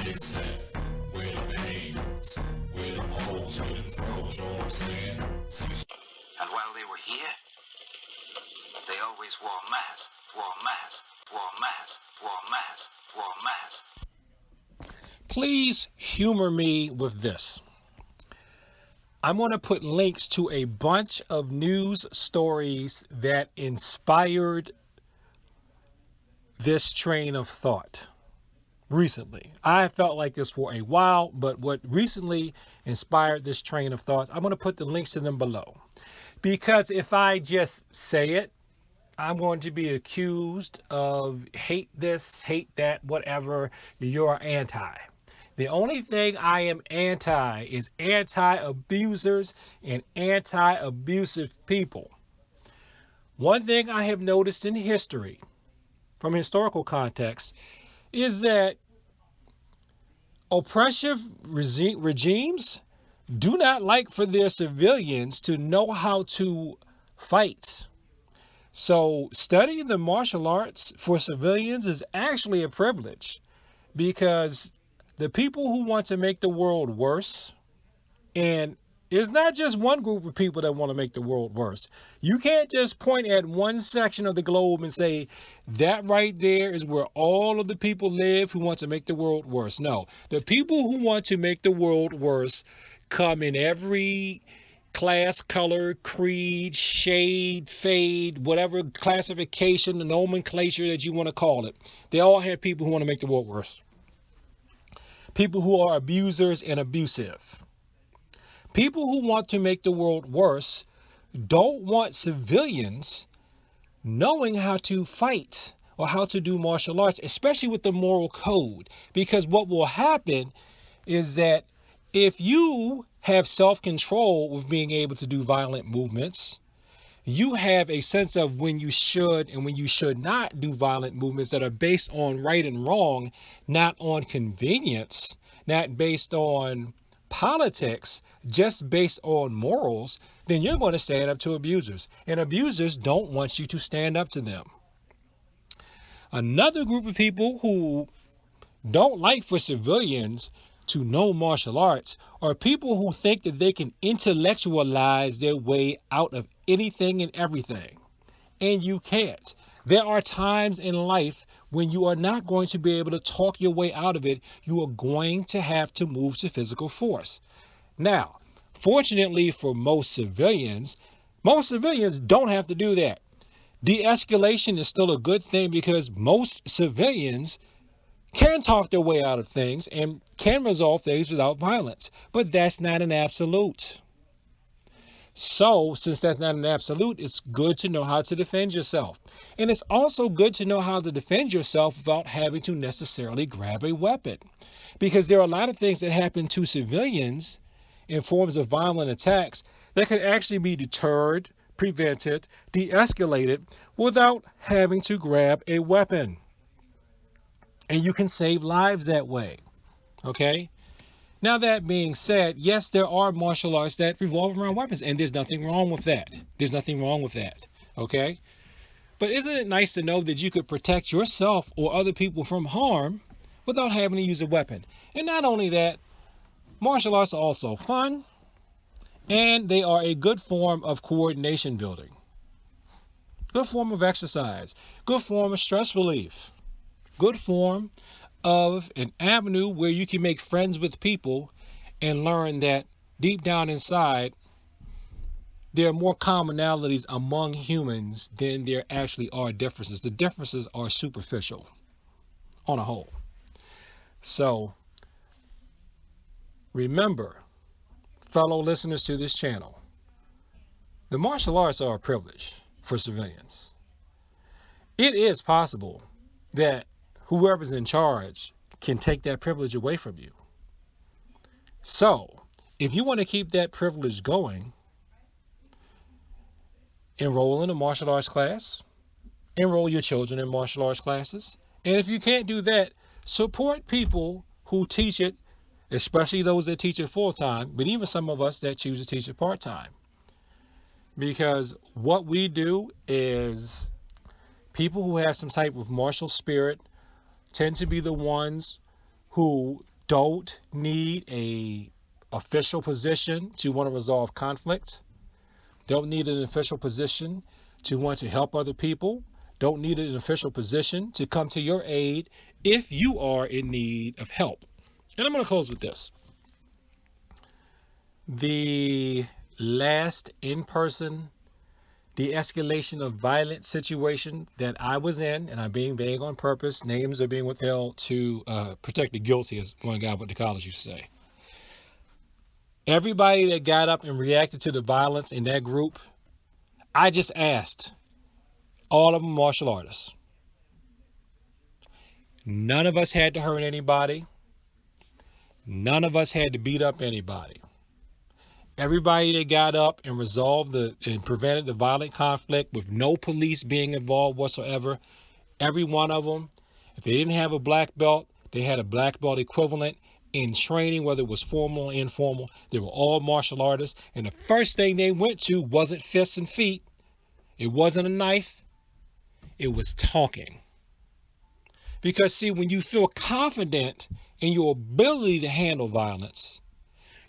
get set, where them hands, where them holes, where them throws, you know what I'm saying? And while they were here, they always wore a mask, wore a mask, wore a mask, wore a mask, wore a mask. Please humor me with this. I'm going to put links to a bunch of news stories that inspired this train of thought recently. I felt like this for a while, but what recently inspired this train of thought, I'm going to put the links to them below. Because if I just say it, I'm going to be accused of hate this, hate that, whatever. You're anti. The only thing I am anti is anti-abusers and anti-abusive people. One thing I have noticed in history, from historical context, is that oppressive regimes do not like for their civilians to know how to fight. So studying the martial arts for civilians is actually a privilege, because the people who want to make the world worse, and it's not just one group of people that want to make the world worse. You can't just point at one section of the globe and say, that right there is where all of the people live who want to make the world worse. No, the people who want to make the world worse come in every class, color, creed, shade, fade, whatever classification, the nomenclature that you want to call it. They all have people who want to make the world worse. People who are abusers and abusive. People who want to make the world worse don't want civilians knowing how to fight or how to do martial arts, especially with the moral code. Because what will happen is that if you have self-control with being able to do violent movements, you have a sense of when you should and when you should not do violent movements that are based on right and wrong, not on convenience, not based on politics, just based on morals, then you're going to stand up to abusers. And abusers don't want you to stand up to them. Another group of people who don't like for civilians to know martial arts are people who think that they can intellectualize their way out of anything and everything. And you can't. There are times in life when you are not going to be able to talk your way out of it. You are going to have to move to physical force. Now, fortunately for most civilians don't have to do that. De-escalation is still a good thing because most civilians can talk their way out of things and can resolve things without violence. But that's not an absolute. So, since that's not an absolute, it's good to know how to defend yourself. And it's also good to know how to defend yourself without having to necessarily grab a weapon. Because there are a lot of things that happen to civilians in forms of violent attacks that could actually be deterred, prevented, de-escalated without having to grab a weapon. And you can save lives that way. Okay? Now, that being said, yes, there are martial arts that revolve around weapons, and there's nothing wrong with that. There's nothing wrong with that. Okay? But isn't it nice to know that you could protect yourself or other people from harm without having to use a weapon? And not only that, martial arts are also fun, and they are a good form of coordination building. Good form of exercise. Good form of stress relief. Good form of an avenue where you can make friends with people and learn that deep down inside there are more commonalities among humans than there actually are differences. The differences are superficial on a whole. So remember, fellow listeners to this channel, the martial arts are a privilege for civilians. It is possible that whoever's in charge can take that privilege away from you. So, if you want to keep that privilege going, enroll in a martial arts class, enroll your children in martial arts classes, and if you can't do that, support people who teach it, especially those that teach it full-time, but even some of us that choose to teach it part-time. Because what we do is people who have some type of martial spirit tend to be the ones who don't need a official position to want to resolve conflict. Don't need an official position to want to help other people. Don't need an official position to come to your aid if you are in need of help. And I'm going to close with this. The last in-person de-escalation of violence situation that I was in, and I'm being vague on purpose, names are being withheld to protect the guilty, as one guy went to college used to say. Everybody that got up and reacted to the violence in that group, I just asked, all of them martial artists. None of us had to hurt anybody. None of us had to beat up anybody. Everybody that got up and resolved and prevented the violent conflict with no police being involved whatsoever, every one of them, if they didn't have a black belt, they had a black belt equivalent in training, whether it was formal or informal. They were all martial artists. And the first thing they went to wasn't fists and feet. It wasn't a knife. It was talking. Because, see, when you feel confident in your ability to handle violence,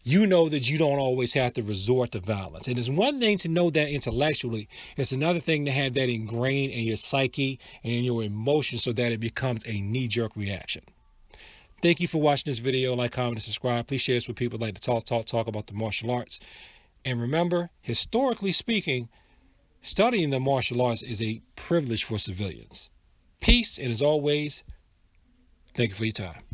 you know that you don't always have to resort to violence. And it's one thing to know that intellectually. It's another thing to have that ingrained in your psyche and in your emotions so that it becomes a knee-jerk reaction. Thank you for watching this video. Like, comment, and subscribe. Please share this with people who like to talk about the martial arts. And remember, historically speaking, studying the martial arts is a privilege for civilians. Peace, and as always, thank you for your time.